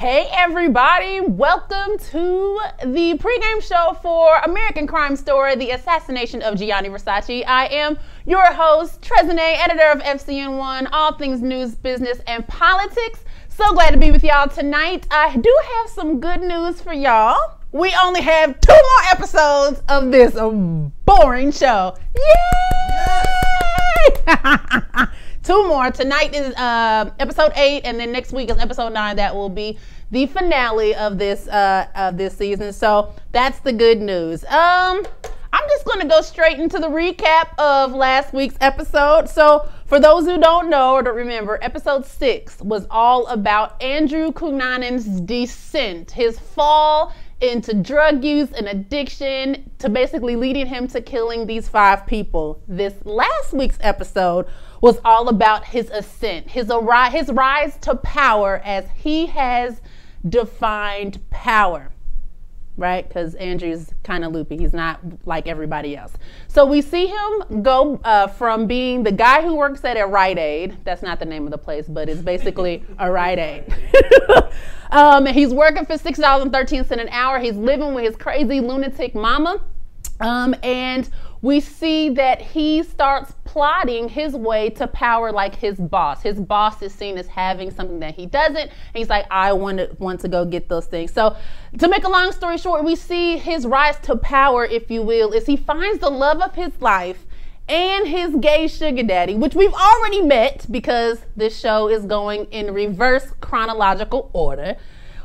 Hey everybody, welcome to the pregame show for American Crime Story, The Assassination of Gianni Versace. I am your host, Trezene, editor of FCN1, all things news, business, and politics. So glad to be with y'all tonight. I do have some good news for y'all. We only have 2 more episodes of this boring show. Yay! 2 more. Tonight is episode 8, and then next week is episode 9. That will be the finale of this season. So that's the good news. I'm just going to go straight into the recap of last week's episode. So for those who don't know or don't remember, episode 6 was all about Andre Cunanan's descent, his fall into drug use and addiction, to basically leading him to killing these 5 people. This last week's episode was all about his ascent, his rise to power as he has defined power, right? Because Andrew's kind of loopy. He's not like everybody else. So we see him go from being the guy who works at a Rite Aid. That's not the name of the place, but it's basically a Rite Aid. He's working for $6.13 an hour. He's living with his crazy lunatic mama. And we see that he starts plotting his way to power like his boss. His boss is seen as having something that he doesn't. And he's like, I want to go get those things. So to make a long story short, we see his rise to power, if you will, is he finds the love of his life and his gay sugar daddy, which we've already met because this show is going in reverse chronological order.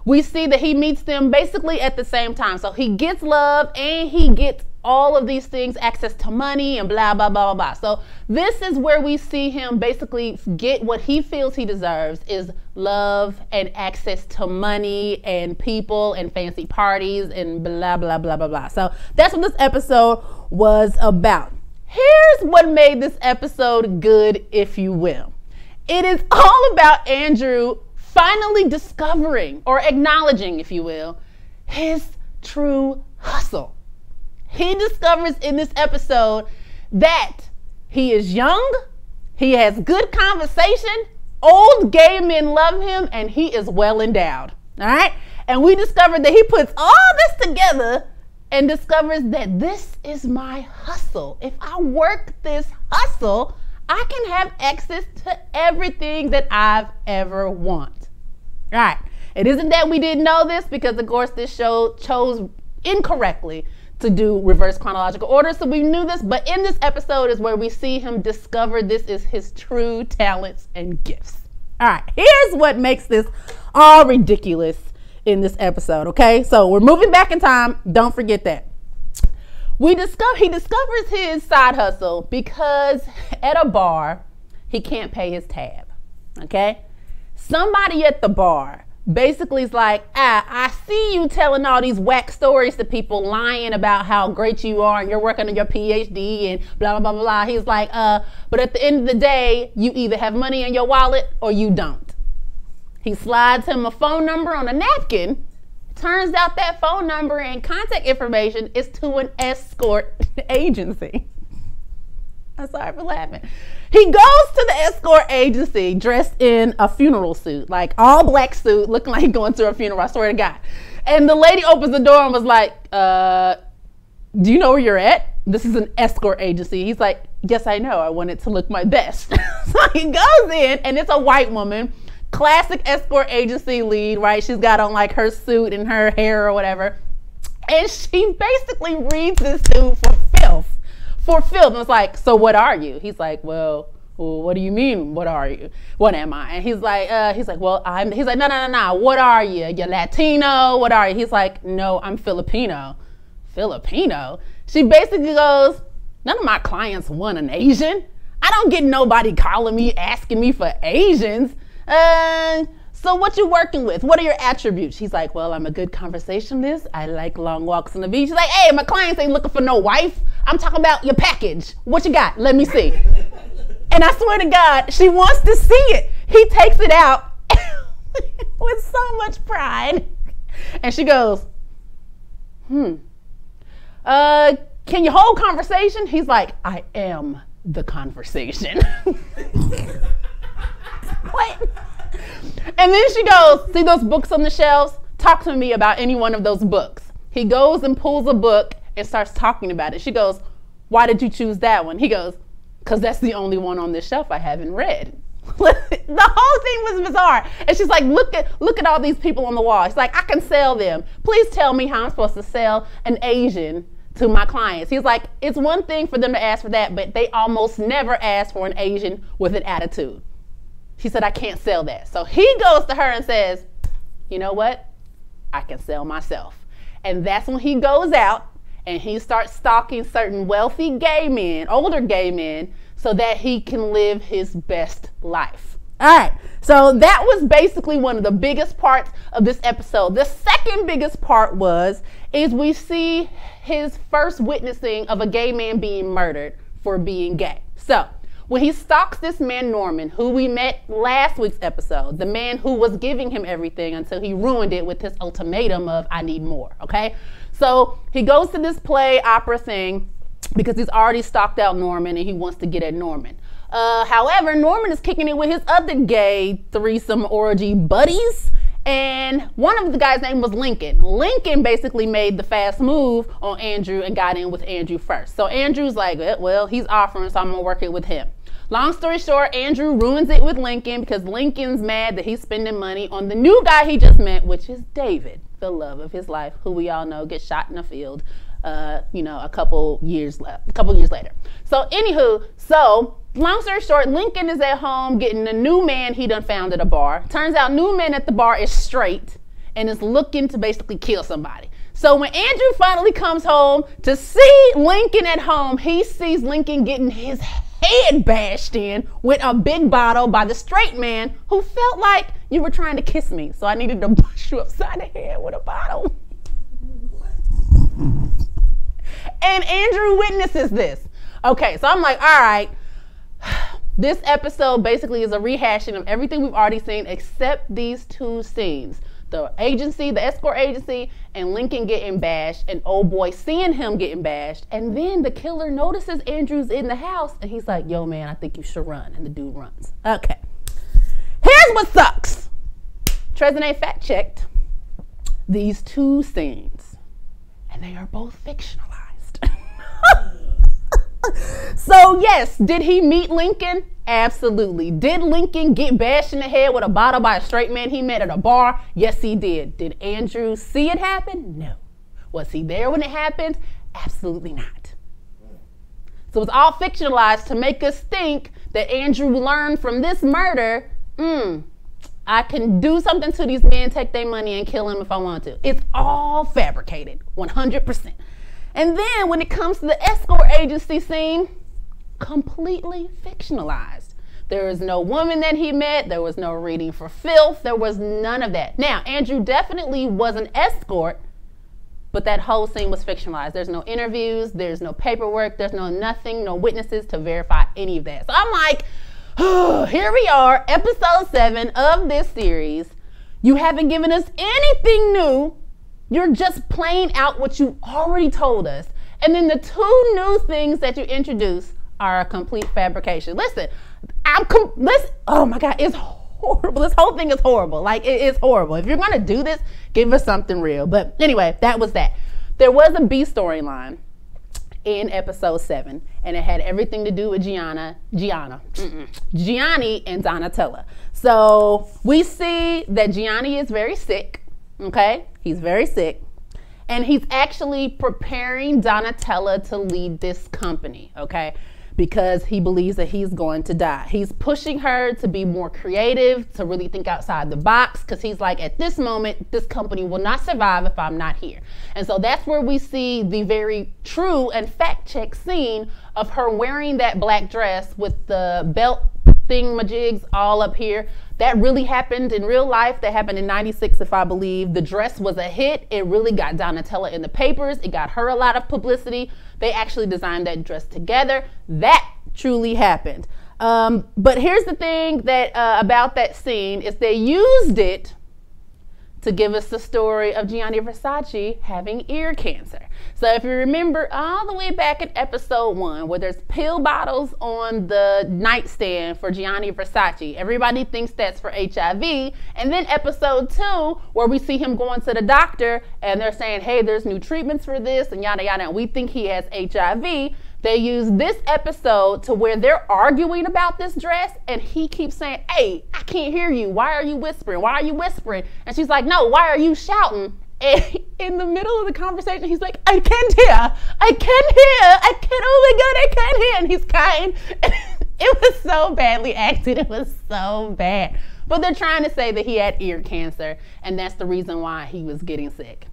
We see that he meets them basically at the same time. So he gets love and he gets all of these things, access to money and blah, blah, blah, blah, blah. So this is where we see him basically get what he feels he deserves, is love and access to money and people and fancy parties and blah, blah, blah, blah, blah. So that's what this episode was about. Here's what made this episode good, if you will. It is all about Andrew finally discovering, or acknowledging, if you will, his true hustle. He discovers in this episode that he is young, he has good conversation, old gay men love him, and he is well endowed. All right? And we discovered that he puts all this together and discovers that this is my hustle. If I work this hustle, I can have access to everything that I've ever want. All right. It isn't that we didn't know this, because of course this show chose incorrectly to do reverse chronological order, so we knew this, but in this episode is where we see him discover this is his true talents and gifts. All right, here's what makes this all ridiculous in this episode, okay? So we're moving back in time, don't forget that. He discovers his side hustle because at a bar, he can't pay his tab, okay? Somebody at the bar basically is like, I see you telling all these whack stories to people, lying about how great you are and you're working on your PhD and blah, blah, blah, blah. He's like, but at the end of the day, you either have money in your wallet or you don't. He slides him a phone number on a napkin. Turns out that phone number and contact information is to an escort agency. I'm sorry for laughing. He goes to the escort agency dressed in a funeral suit, like all black suit, looking like he's going to a funeral, I swear to God. And the lady opens the door and was like, do you know where you're at? This is an escort agency. He's like, yes, I know. I want it to look my best. So he goes in, and it's a white woman, classic escort agency lead, right? She's got on like her suit and her hair or whatever. And she basically reads this dude for filth. And it's like, so what are you? He's like, well, what do you mean? What are you? What am I? And he's like, well, he's like, no. What are you? You're Latino? What are you? He's like, no, I'm Filipino. Filipino? She basically goes, none of my clients want an Asian. I don't get nobody calling me, asking me for Asians. So what you working with? What are your attributes? He's like, well, I'm a good conversationalist. I like long walks on the beach. He's like, hey, my clients ain't looking for no wife. I'm talking about your package. What you got? Let me see. And I swear to God, she wants to see it. He takes it out with so much pride. And she goes, can you hold conversation? He's like, I am the conversation. What? And then she goes, see those books on the shelves? Talk to me about any one of those books. He goes and pulls a book and starts talking about it. She goes, why did you choose that one? He goes, because that's the only one on this shelf I haven't read. The whole thing was bizarre. And she's like, look at all these people on the wall. She's like, I can sell them. Please tell me how I'm supposed to sell an Asian to my clients. He's like, it's one thing for them to ask for that, but they almost never ask for an Asian with an attitude. She said, I can't sell that. So he goes to her and says, you know what? I can sell myself. And that's when he goes out and he starts stalking certain wealthy gay men, older gay men, so that he can live his best life. All right, so that was basically one of the biggest parts of this episode. The second biggest part is we see his first witnessing of a gay man being murdered for being gay. So when he stalks this man, Norman, who we met last week's episode, the man who was giving him everything until he ruined it with his ultimatum of, I need more, okay? So he goes to this play opera thing because he's already stalked out Norman and he wants to get at Norman. However, Norman is kicking it with his other gay threesome orgy buddies. And one of the guys' name was Lincoln. Lincoln basically made the fast move on Andrew and got in with Andrew first. So Andrew's like, well, he's offering, so I'm gonna work it with him. Long story short, Andrew ruins it with Lincoln because Lincoln's mad that he's spending money on the new guy he just met, which is David, the love of his life, who we all know gets shot in a field, a couple years later. So anywho, long story short, Lincoln is at home getting a new man he done found at a bar. Turns out new man at the bar is straight and is looking to basically kill somebody. So when Andrew finally comes home to see Lincoln at home, he sees Lincoln getting his head bashed in with a big bottle by the straight man who felt like you were trying to kiss me. So I needed to bust you upside the head with a bottle. And Andrew witnesses this. Okay, so I'm like, all right. This episode basically is a rehashing of everything we've already seen except these two scenes. The agency, the escort agency, and Lincoln getting bashed, and old boy seeing him getting bashed. And then the killer notices Andrew's in the house, and he's like, yo, man, I think you should run. And the dude runs. Okay. Here's what sucks. Trezene fact checked these two scenes, and they are both fictionalized. So yes, did he meet Lincoln? Absolutely. Did Lincoln get bashed in the head with a bottle by a straight man he met at a bar? Yes, he did. Did Andrew see it happen? No. Was he there when it happened? Absolutely not. So it's all fictionalized to make us think that Andrew learned from this murder, I can do something to these men, take their money, and kill them if I want to. It's all fabricated, 100%. And then when it comes to the escort agency scene, completely fictionalized. There is no woman that he met. There was no reading for filth. There was none of that. Now, Andrew definitely was an escort, but that whole scene was fictionalized. There's no interviews. There's no paperwork. There's no nothing, no witnesses to verify any of that. So I'm like, oh, here we are, episode 7 of this series. You haven't given us anything new. You're just playing out what you already told us. And then the two new things that you introduce are a complete fabrication. Listen, oh my God, it's horrible. This whole thing is horrible. Like, it is horrible. If you're going to do this, give us something real. But anyway, that was that. There was a B storyline in episode 7, and it had everything to do with Gianni and Donatella. So we see that Gianni is very sick. Okay, he's very sick, and he's actually preparing Donatella to lead this company, okay, because he believes that he's going to die. He's pushing her to be more creative, to really think outside the box, because he's like, at this moment, this company will not survive if I'm not here. And so that's where we see the very true and fact-check scene of her wearing that black dress with the belt thingamajigs all up here. That really happened in real life. That happened in '96, if I believe. The dress was a hit. It really got Donatella in the papers. It got her a lot of publicity. They actually designed that dress together. That truly happened. But here's the thing that about that scene is they used it to give us the story of Gianni Versace having ear cancer. So if you remember all the way back in episode 1, where there's pill bottles on the nightstand for Gianni Versace, everybody thinks that's for HIV. And then episode 2, where we see him going to the doctor and they're saying, hey, there's new treatments for this and yada yada, and we think he has HIV. They use this episode to where they're arguing about this dress, and he keeps saying, hey, I can't hear you. Why are you whispering? Why are you whispering? And she's like, no, why are you shouting? And in the middle of the conversation, he's like, I can't hear. I can't hear. I can't, oh my God, I can't hear. And he's crying. It was so badly acted. It was so bad. But they're trying to say that he had ear cancer, and that's the reason why he was getting sick.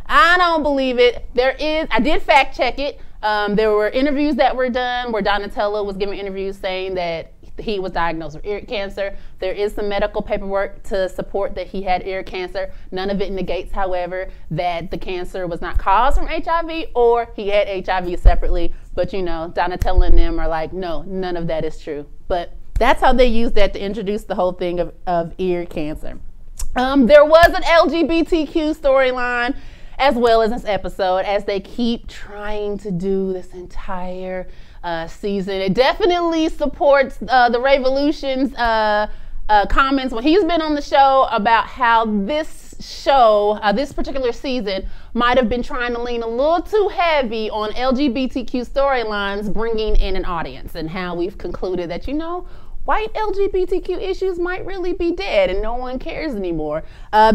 I don't believe it. I did fact check it. There were interviews that were done where Donatella was giving interviews saying that he was diagnosed with ear cancer. There is some medical paperwork to support that he had ear cancer. None of it negates, however, that the cancer was not caused from HIV or he had HIV separately. But you know, Donatella and them are like, no, none of that is true. But that's how they used that to introduce the whole thing of ear cancer. There was an LGBTQ storyline as well as this episode, as they keep trying to do this entire season. It definitely supports the Revolution's comments when he's been on the show about how this show, this particular season, might have been trying to lean a little too heavy on LGBTQ storylines, bringing in an audience, and how we've concluded that, you know, white LGBTQ issues might really be dead and no one cares anymore,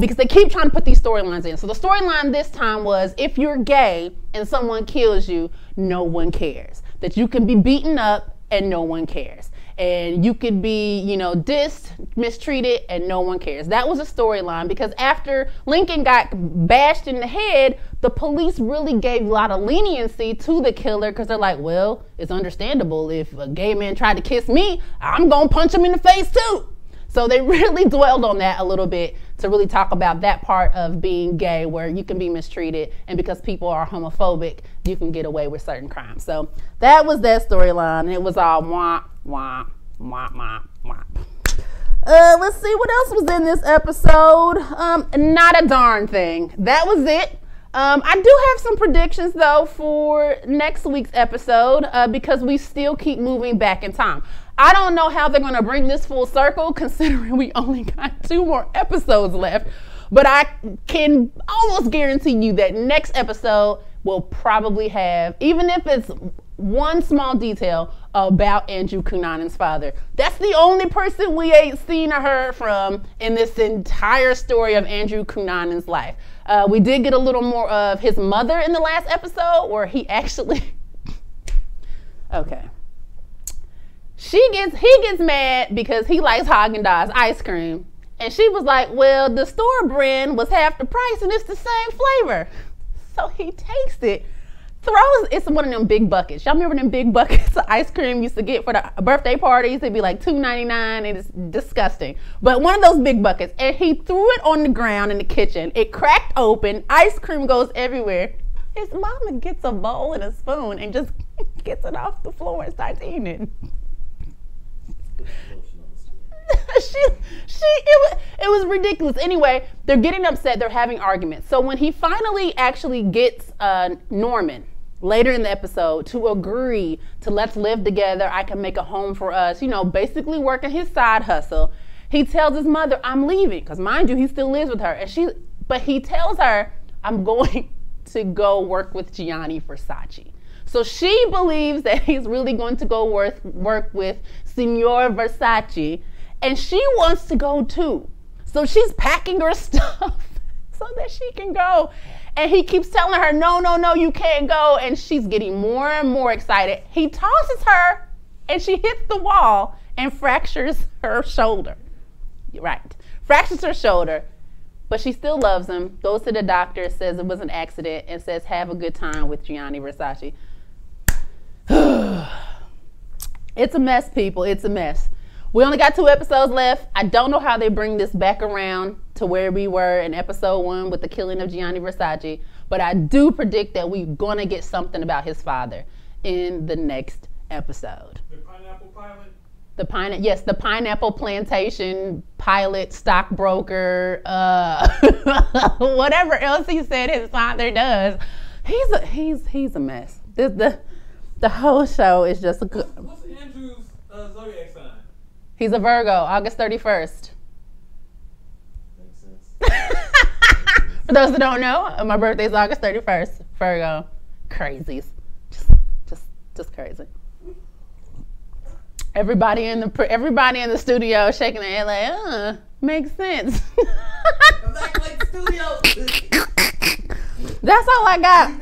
because they keep trying to put these storylines in. So the storyline this time was, if you're gay and someone kills you, no one cares. That you can be beaten up and no one cares. And you could be, you know, dissed, mistreated, and no one cares. That was a storyline, because after Lincoln got bashed in the head, the police really gave a lot of leniency to the killer, because they're like, well, it's understandable. If a gay man tried to kiss me, I'm going to punch him in the face too. So they really dwelled on that a little bit to really talk about that part of being gay, where you can be mistreated, and because people are homophobic, you can get away with certain crimes. So that was that storyline, and it was all wah, wah, wah, wah, wah. Let's see what else was in this episode. Not a darn thing. That was it. I do have some predictions though for next week's episode, because we still keep moving back in time. I don't know how they're going to bring this full circle, considering we only got 2 more episodes left, but I can almost guarantee you that next episode will probably have, even if it's one small detail about Andre Cunanan's father. That's the only person we ain't seen or heard from in this entire story of Andre Cunanan's life. We did get a little more of his mother in the last episode, where he actually okay. He gets mad because he likes Haagen-Dazs ice cream. And she was like, well, the store brand was half the price and it's the same flavor. So he takes it, it's one of them big buckets. Y'all remember them big buckets of ice cream used to get for the birthday parties? They'd be like $2.99, and it's disgusting. But one of those big buckets, and he threw it on the ground in the kitchen. It cracked open, ice cream goes everywhere. His mama gets a bowl and a spoon and just gets it off the floor and starts eating it. It was ridiculous. Anyway, they're getting upset. They're having arguments. So when he finally actually gets Norman later in the episode to agree to, let's live together, I can make a home for us, you know, basically working his side hustle, he tells his mother, I'm leaving, because mind you, he still lives with her. But he tells her, I'm going to go work with Gianni Versace. So she believes that he's really going to go work with Signor Versace, and she wants to go too. So she's packing her stuff so that she can go. And he keeps telling her, no, no, no, you can't go. And she's getting more and more excited. He tosses her, and she hits the wall and fractures her shoulder. Right. Fractures her shoulder. But she still loves him, goes to the doctor, says it was an accident, and says, have a good time with Gianni Versace. It's a mess, people. It's a mess. We only got 2 episodes left. I don't know how they bring this back around to where we were in episode 1 with the killing of Gianni Versace, but I do predict that we're going to get something about his father in the next episode. The pineapple pilot? The pineapple plantation pilot, stockbroker, whatever else he said his father does. He's a mess. The whole show is just a good. What's Andrew's zodiac sign? He's a Virgo, August 31st. Makes sense. For those that don't know, my birthday's August 31st. Virgo. Crazies. Just crazy. Everybody in the studio shaking their head like, makes sense. I'm back like the studio. That's all I got.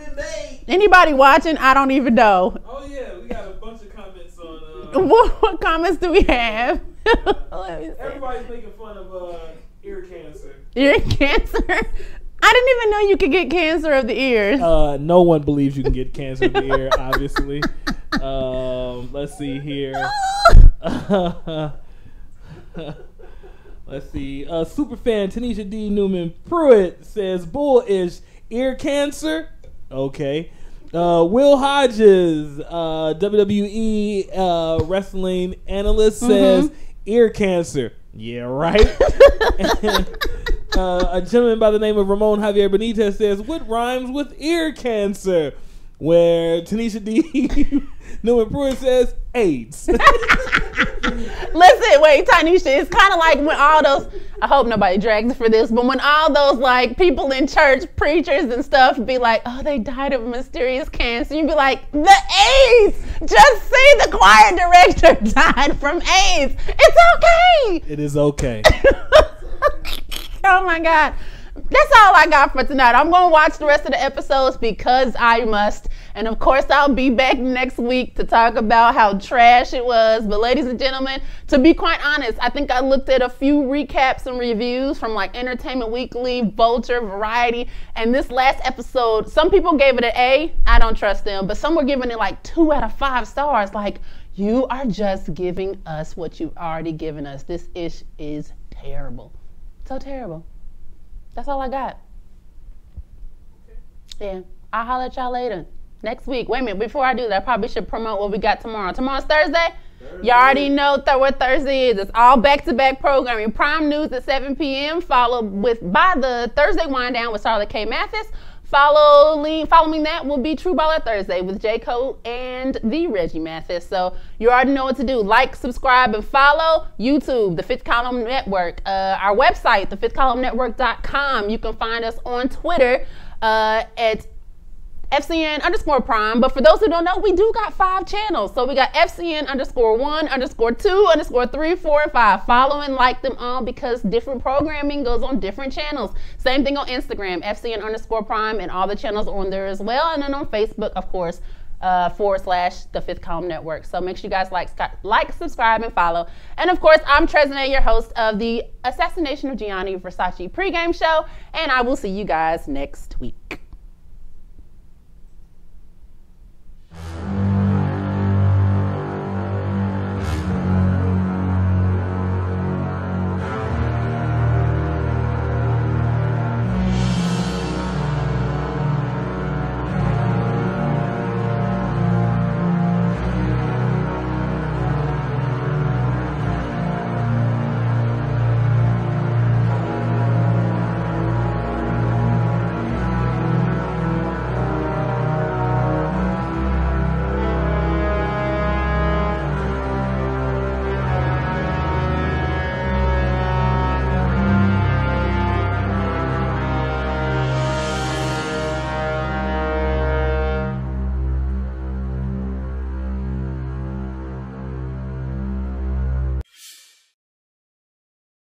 Anybody watching? I don't even know. Oh yeah, we got a bunch of comments on. What comments do we have? Everybody's making fun of ear cancer. Ear cancer? I didn't even know you could get cancer of the ears. No one believes you can get cancer of the ear, obviously. Let's see here. Let's see. Superfan Tanisha D. Newman Pruitt says bullish ear cancer. Okay. Will Hodges, WWE wrestling analyst, says ear cancer. Yeah, right. A gentleman by the name of Ramon Javier Benitez says, what rhymes with ear cancer? Where Tanisha D. Newman Pruitt says, AIDS. Listen, wait, Tanisha, it's kind of like when all those, I hope nobody drags for this, but when all those like people in church, preachers and stuff be like, oh, they died of mysterious cancer. You'd be like, the AIDS! Just say the choir director died from AIDS. It's okay. It is okay. Oh my God. That's all I got for tonight. I'm going to watch the rest of the episodes because I must. And of course, I'll be back next week to talk about how trash it was. But ladies and gentlemen, to be quite honest, I think I looked at a few recaps and reviews from like Entertainment Weekly, Vulture, Variety. And this last episode, some people gave it an A. I don't trust them. But some were giving it like 2 out of 5 stars. Like, you are just giving us what you've already given us. This ish is terrible. So terrible. That's all I got. Yeah, I'll holler at y'all later. Next week. Wait a minute, before I do that, I probably should promote what we got tomorrow. Tomorrow's Thursday. You already know what Thursday is. It's all back-to-back programming. Prime News at 7 p.m. Followed by the Thursday Wind Down with Charlotte K. Mathis. Following that will be True Baller Thursday with J. Cole and the Reggie Mathis. So you already know what to do. Like, subscribe, and follow YouTube, The Fifth Column Network. Our website, thefifthcolumnnetwork.com. You can find us on Twitter at FCN_Prime. But for those who don't know, we do got 5 channels. So we got FCN_1_2_3, 4, and 5. Follow and like them all because different programming goes on different channels. Same thing on Instagram, FCN_Prime, and all the channels on there as well. And then on Facebook, of course, / The Fifth Column Network. So make sure you guys like, subscribe, and follow. And of course, I'm Trezene, your host of the Assassination of Gianni Versace pregame show. And I will see you guys next week.